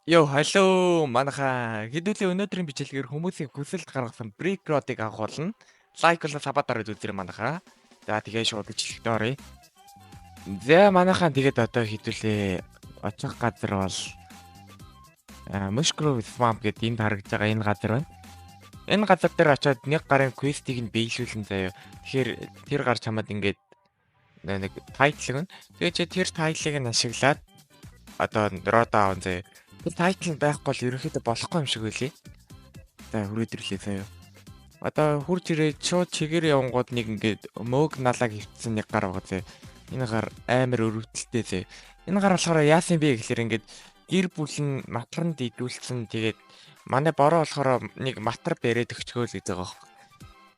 Hello манайхаа хэдүүлээ өнөөдрийн бичлэгээр хүмүүсийн хүсэлд гаргасан Brick Road-ыг агуулна. Лайк болон сабад дараад үзэрэй манайхаа. За тэгээ шууд бичлэгтээ оръё. За манайхаа тэгээд одоо хэдүүлээ очих газар бол Mushroom Swamp гэдэг энд харагдж байгаа энэ газар байна. Энэ газар дээр очиод нэг гарын квестийг нь биелүүлэн заяа. Тэгэхээр тэр гар чамаад ингээд нэг тайтлаг нь. Тэгээ чи тэр тайтлыг нь ашиглаад одоо road аавн заяа. Тэр тайтл байхгүй бол ерөнхийдөө болохгүй юм шиг байлээ. За хүрээдэрлээ заяа. Одоо хурж ирээд шууд чигээр явангууд нэг ингээд мөөг налаг хөвцсөн нэг гар байгаа заяа. Энэ гар амар өрөвдөлтэй заяа. Энэ гар болохоор яасан бэ гэхээр ингээд гэр бүл нь матранд идүүлсэн. Тэгээд манай бороо болохоор нэг матар бэрээд өгчгөөл гэж байгаа юм.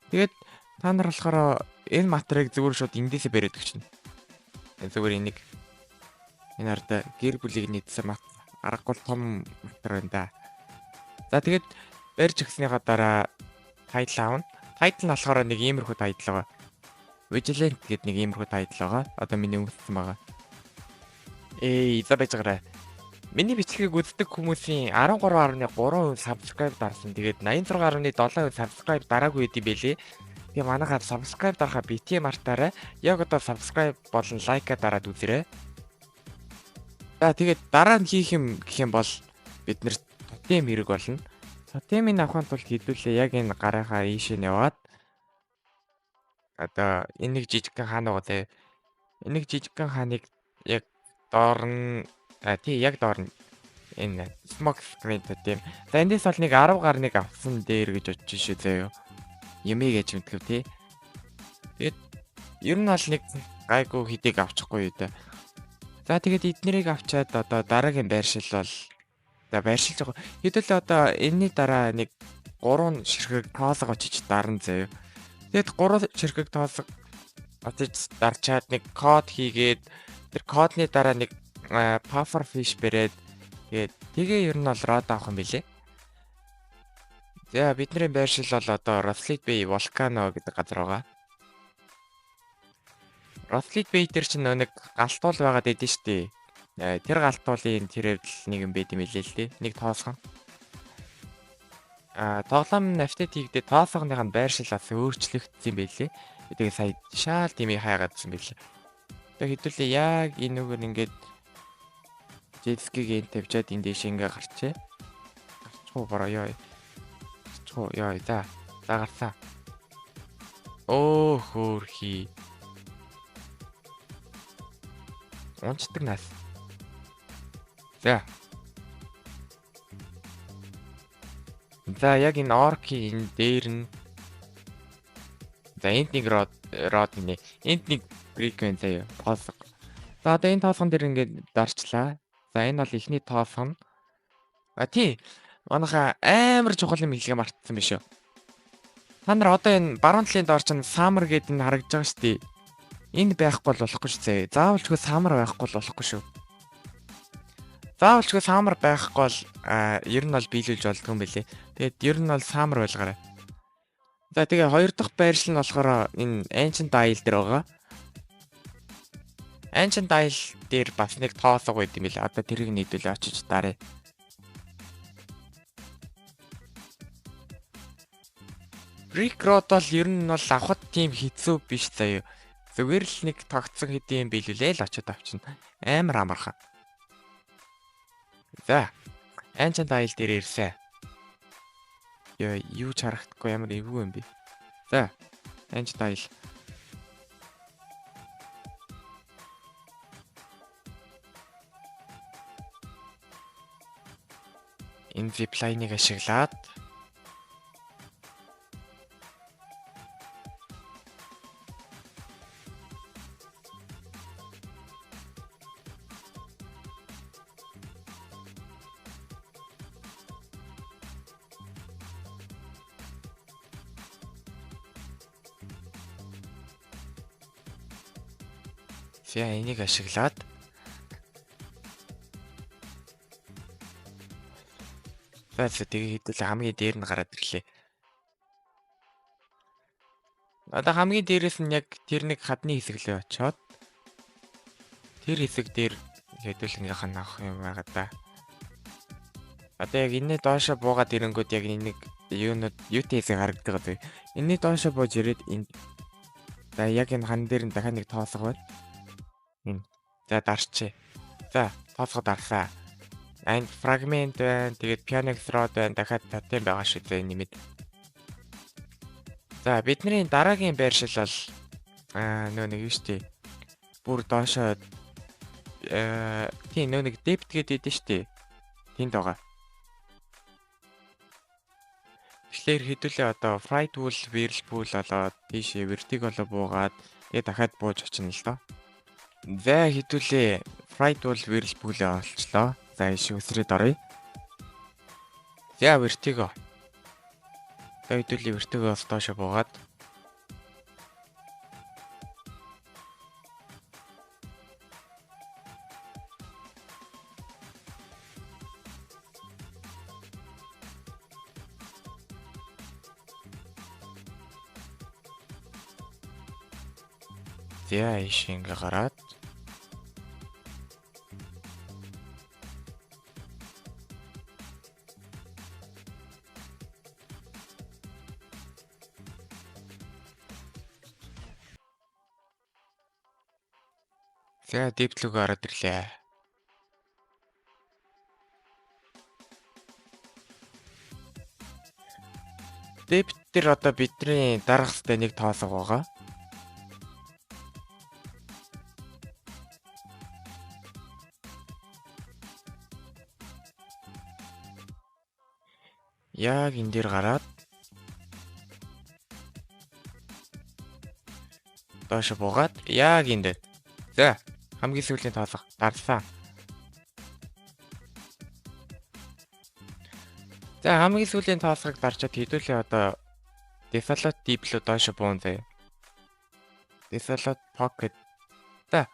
Тэгээд та нар болохоор энэ матрыг зүгээр шууд эндээсээ бэрээд өгчнө. Зүгээр энийг энэ арда гэр бүлийг нийцсэн мат аргагүй том матар байна да. За тэгээд барьж өгснийхаа дараа тайтл аавна. Тайтл нь болохоор нэг иймэрхүү тайтл байгаа. Vigilant гэдэг нэг иймэрхүү тайтл байгаа. Одоо миний өнгөсөн байгаа. За байж байгаарай. Миний бичлэгийг үздэг хүмүүсийн 13.3% subscribe дарсан. Тэгээд 86.7% subscribe дараагүй байд юм бэлээ. Тэгээ манайхаа subscribe дарахаа бити мартаарай. Яг одоо subscribe болон лайка дараад үзээрэй. За тэгээд дараа нь хийх юм гэх юм бол бид нэр тотем хэрэг болно. Тотемын авахын тулд хэдүүлээ яг энэ гарынхаа ийшээ яваад одоо энэ нэг жижигхэн хаан байгаа те. Энэ нэг жижигхэн хааныг яг доор нь яг доор нь энэ smoke screen тотем. За эндээс бол нэг 10 гарныг авсан дээр гэж бодож шээ заяа. Юмыг гэж мэдгэв те. Тэгээд ер нь бол нэг гайгүй хэдийг авчихгүй юу те. За тэгээд эднэрийг авчаад одоо дараагийн байршил бол за байршилж байгаа. Хэдүүлээ одоо энэний дараа нэг 3 ширхэг тоосго очиж дарна заяа. Тэгээд 3 ширхэг тоосго очиж дарчаад нэг код хийгээд тэр кодны дараа нэг puffer fish бэрээд тэгээ ер нь бол род авах юм билэ. За бидний байршил бол одоо Roslit Bay Volcano гэдэг газар байгаа. Roslit Bay дээр чинь нэг галтуул байгаад байдэн штэ. Тэр галтуулын тэр хэвдэл нэг юм байд юм билээ л дээ. Нэг тоосхон. Тоглоом навтет хийгдээ тоосгоных нь байршилаас өөрчлөгдсөн байлээ. Тэгээ сая шаал димийг хайгаадсан байлээ. Тэгээ хэдүүлээ яг энэ үгээр ингээд jetski-г тавьчаад энэ дэш ингээ гарчээ. Гарчихгүй бороо ёо. Гарчихгүй ёо за. За гарсаа. Оо хөөрхий. Унцдаг нас. За. За яг энэ оркийн дээр нь за энд нэг род нэ. Энд нэг frequency заяа. Тоосго. За одоо энэ тоосгон дээр ингээд дарчлаа. За энэ бол ихний тоосгон. Тий. Манайха амар чухал юм хэлгээ мартсан биш үү? Та нар одоо энэ баруун талын доор чинь summer гэдэг нь харагдж байгаа шүү дээ. Энд байхгүй бол болохгүй шүү зэ. Заавалчгүй summer байхгүй бол болохгүй шүү. Заавалчгүй summer байхгүй бол ер нь бол биелүүлж болдгоо юм бэлээ. Тэгээд ер нь бол summer байлгаарай. За тэгээ хоёр дахь байршил нь болохоор энэ Ancient Isle дээр байгаа. Ancient Isle дээр бас нэг тоосго байд юм билээ. Одоо тэрийг нийлүүлээ очиж дараа. Brick Road бол ер нь бол авахд тийм хэцүү биш заяа. Зүгээр л нэг тогтсон хэдийн биелүүлээ л очиод авчна. Амар амархан. За. Ancient Isle дээр ирсэн. Юу ч харагдахгүй ямар эвгүй юм бэ. За. Ancient Isle. Энэ zipline-ыг ашиглаад энийг ашиглаад за тэгээ хэдүүл хамгийн дээр нь гараад ирлээ. Одоо хамгийн дээрээс нь яг тэр нэг хадны хэсэг лөө очоод тэр хэсэг дээр хэдүүлгийнх нь авах юм байгаа да. Одоо яг энэ доошо буугаад ирэнгүүт яг нэг юунууд UTS-ийг харагддаг одоо. Энэний доошо бууж ирээд энэ за яг энэ хан дээр нь дахиад нэг тоосго байна. Энэ. За дарчээ. За тоосго дарсаа. And fragment байна. Тэгээд piano thread байна. Дахиад тотем байгаа шүү дээ нэмэд. За бидний дараагийн байршил бол нөө нэг юу штий. Бүр доошо тийм нөө нэг depth гэдэг дээ штий. Тэнд байгаа. Тэгэхээр хэдүүлээ одоо fried wool, whirlpool болоод тийшээ vertical буугаад тэгээ дахиад бууж очино л доо. За хэдүүлээ fried wool, whirlpool-ээ олчлоо. За иш өсрээд оръё. За vertical. За хэдүүлээ vertical-оос доошо буугаад за иш ингээ гараад за depth рүү ороод ирлээ. Depth дээр одоо бидний дарах хэвээр нэг тоосго байгаа. Яг энэ дээр гараад доош буугаад яг энэ дээр. За хамгийн сүүлийн тоосго дарсан. За хамгийн сүүлийн тоосгыг дарчаад хэдүүлээ одоо Desolate Deep руу доош буун заяа. Desolate Pocket. За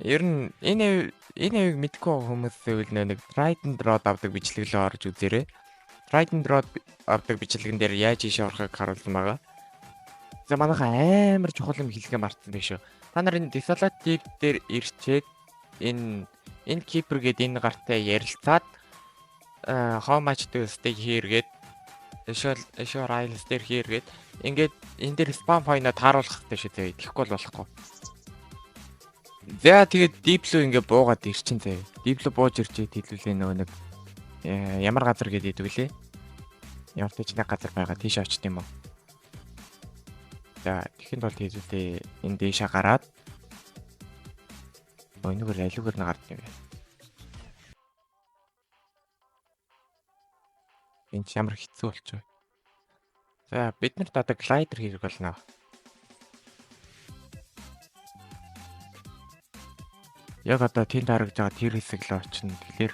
ер нь энэ хэвийг мэдгүй хүмүүс зөвл нэг Trident Rod авдаг бичлэглөө орж үзээрэй. Trident Rod авдаг бичлэгэн дээр яаж ийшээ орохыг харуулсан байгаа. За манайха амар чухал юм хэлгээ мартсан байх шүү. Та нар энэ Desolate Deep дээр ирчээд энэ keeper гээд энэ гартай ярилцаад how much to stay here гээд Assure Isles дээр here гээд ингээд энэ дээр spam point-а тааруулах хэрэгтэй шүү дээ. Тэгэхгүй бол болохгүй. За тэгээд deep руу ингээд буугаад ирчин заяа. Deep руу бууж ирчээд хэлүүлээ нөгөө нэг ямар газар гээд идэв лээ. Ямар ч нэг газар байгаа тийш очт юм уу. За тэгэхэд бол хэлүүлээ энэ дэшаа гараад өнөөр алиугаар нь гардаг юм байна. Энд ямар хэцүү болчихоо. За бид нарт одоо glider хэрэг болно. Яг одоо тэнд харагдж байгаа тэр хэсэг л очино. Тэгэхээр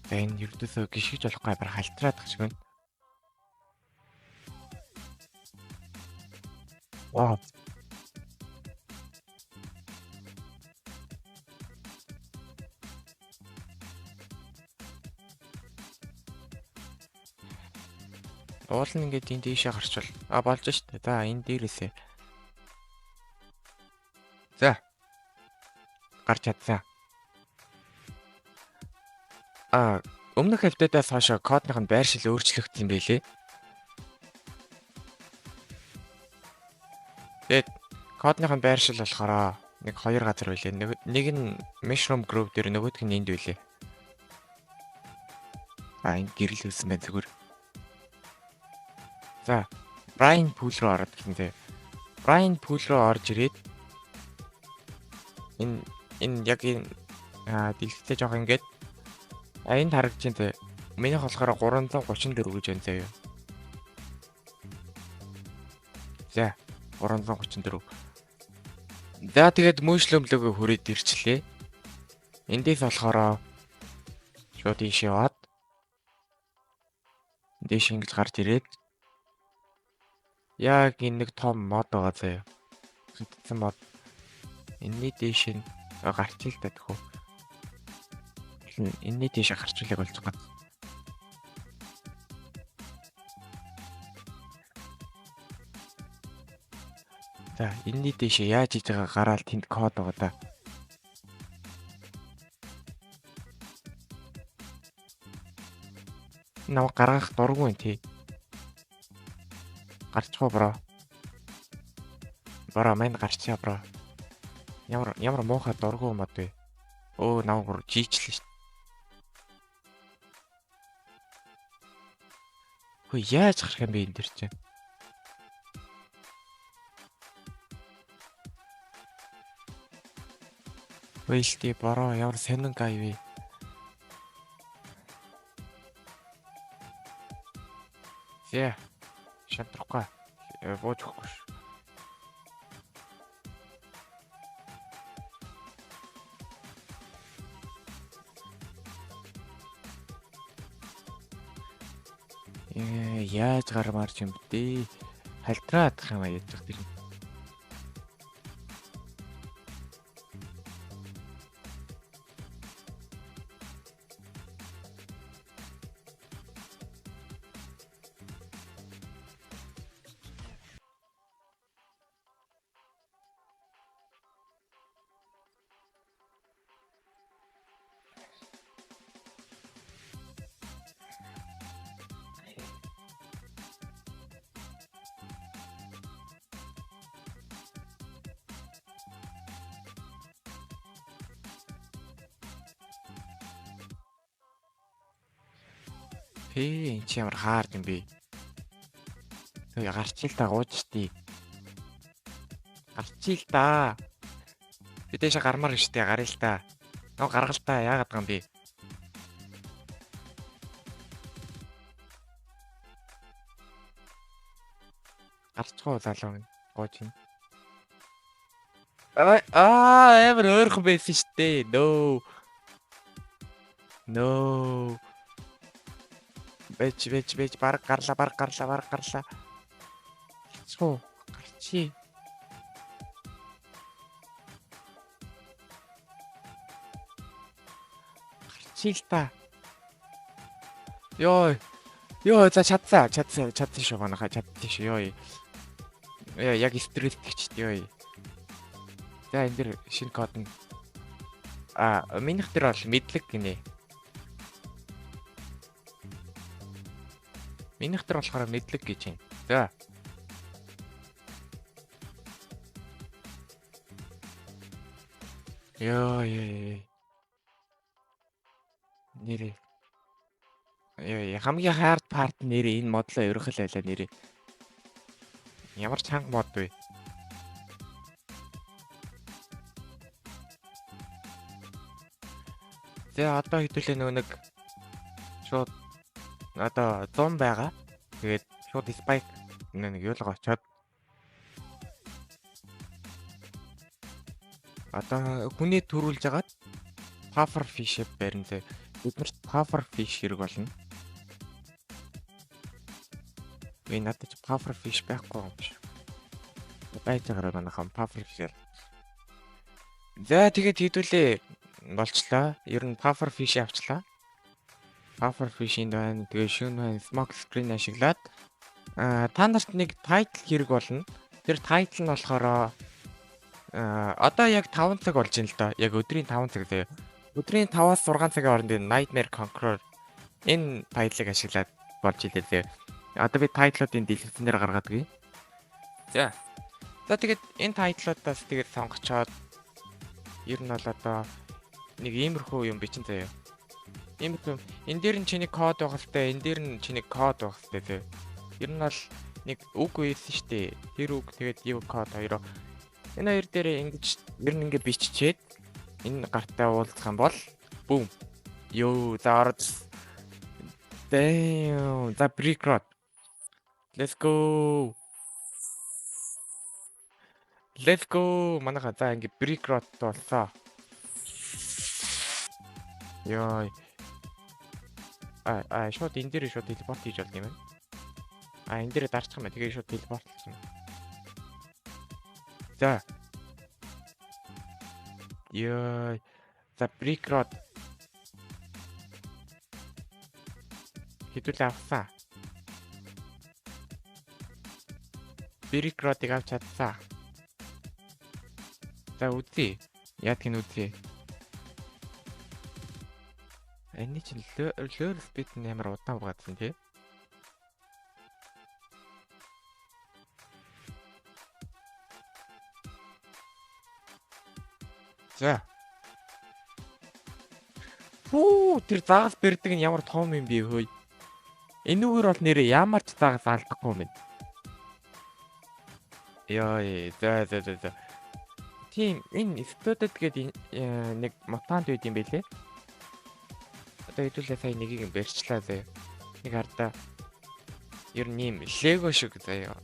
за энэ ердөөсөө гიშгэж болохгүй амар халтраад байгаа шиг байна. Вау. Уул нь ингээд энэ дэшээ гарчвал болж штэ. За энэ дээрээсээ. За. Гарч чадсан. Өмнөх апдейтаас хойш кодных нь байршил өөрчлөгдсөн байлээ. Тэгээд кодных нь байршил болохоор нэг хоёр газар байлээ. Нэг нь Mushroom Grove дээр, нөгөөх нь энд байлээ. Энэ гэрэл үүсэн байх зүгээр. За, Brine Pool руу ороод гин зэ. Brine Pool руу орж ирээд энэ яг энэ дэлгэцээ жоох ингээд энд харагдаж байна зэ. Минийх болохоор 334 гэж байна заяа. За, 334. За тэгээд мөшлөмлөгөө хүрээд ирчлээ. Эндээс болохоор шууд ийш яваад дээш ингэж гарч ирээд яг энэ нэг том мод байгаа заяа. Хитцэн мод. Энэний дээш нь гарч ил татах уу. Энэний дээш гарч илэг болж байгаа. За энэний дээш яаж хийж байгаа гараал тэнд код байгаа да. намайг гаргах дургүй тий. Гарчихоо бро. Бро мань гарчаа бро. Ямар муухай дургүй мод вэ? Өө намайг жийчлээ шүү. Хөө яаж гарах юм бэ энэ дэр чинь? Ойлти бро ямар сонин гай вэ? Зэ шатрахгүй. Бууж өгөхгүй ш. Яаж гармаар ч юм бэ? Халтраад юм аа яаж тэр. Эн чи ямар хаард юм бэ? Тэг гарчил та гууч тий. Гарчил та. Бидээш гармаар штэ гарыг л та. Нөө гаргал та яагаад гам бэ? Гарцгаа залуу гооч юм. Эвэр өөрх байсан штэ. No. Бэж баг гарлаа. Цоо гарчи. Гарчил та. Ёо за чадсан шүү манайха чадсан шүү ёо. Яг стресстэй ёо. За энэ дэр шинэ код нь минийх дээр бол мэдлэг гинэ. Минийх дээр болохоор мэдлэг гэж юм. За. Ёо. Нэрээ. Хамгийн хард парт нэрээ энэ модлоо ерөөхөл байлаа нэрээ. Ямар чанга мод вэ? За одоо хэдүүлээ нэг шууд одоо 100 байгаа. Тэгээд шууд спайк нэг юулга очоод одоо хүний төрүүлж агаад puffer fish барин зэ. Биднэрт puffer fish хэрэг болно. Энэ надад puffer fish байхгүй юм биш. Байж байгаараа манайхан puffer fish. За тэгээд хэдүүлээ болчлаа. Ер нь puffer fish авчлаа. Puffer fish-ийн байна. Тэгээ шүүн байна. Smoke screen ашиглаад та нарт нэг title хэрэг болно. Тэр title нь болохоор одоо яг 5 цаг болж байна л да. Яг өдрийн 5 цаг заяа. Өдрийн 5-аас 6 цагийн хооронд Nightmare Conqueror энэ title-ыг ашиглаад болж илээ заяа. Одоо би title-уудын дэлгэцэн дээр гаргаад гээ. За тэгээд энэ title-уудаас тэгээд сонгочоод ер нь бол одоо нэг иймэрхүү юм бичин заяа. Иймэрхүү энэ дээр нь чиний код байх хэрэгтэй, энэ дээр нь чиний код байх хэрэгтэй заяа. Ер нь бол нэг үг үйсэн штэ. Тэр үг тэгээд юу код хоёроо энэ хоёр дээр ингэж ер нь ингэ биччихээд энэ гартаа уулзах юм бол boom. Ёо за орд. Damn. За brick road. Let's go. Манайха за ингэ brick road болсон. Ёо. Шууд энэ дээр шууд телепорт хийж болд юм байна. Энэ дээр дарчих юм байна. Тэгээ шууд телепорт болсон. За. Ёо. За brick road. Хэдүүлээ авсан. Brick road-ыг авч чадсан. За үзье. Яг тийм үзье. Энэний чинь лёр спид нь ямар удаан угаадсан тий. За. Тэр заагаас бэрдэг нь ямар том юм бэ хөөе. Энүүгээр бол нэрээ ямар ч заагаас алдахгүй юм. Яа, за. Тийм энэ Exploded гэдэг нэг мутант байд юм байлээ. Одоо хэдүүлээ сая нэгийг барьчлаа заяа. Нэг хардаа ер нь ийм Lego шиг заяа.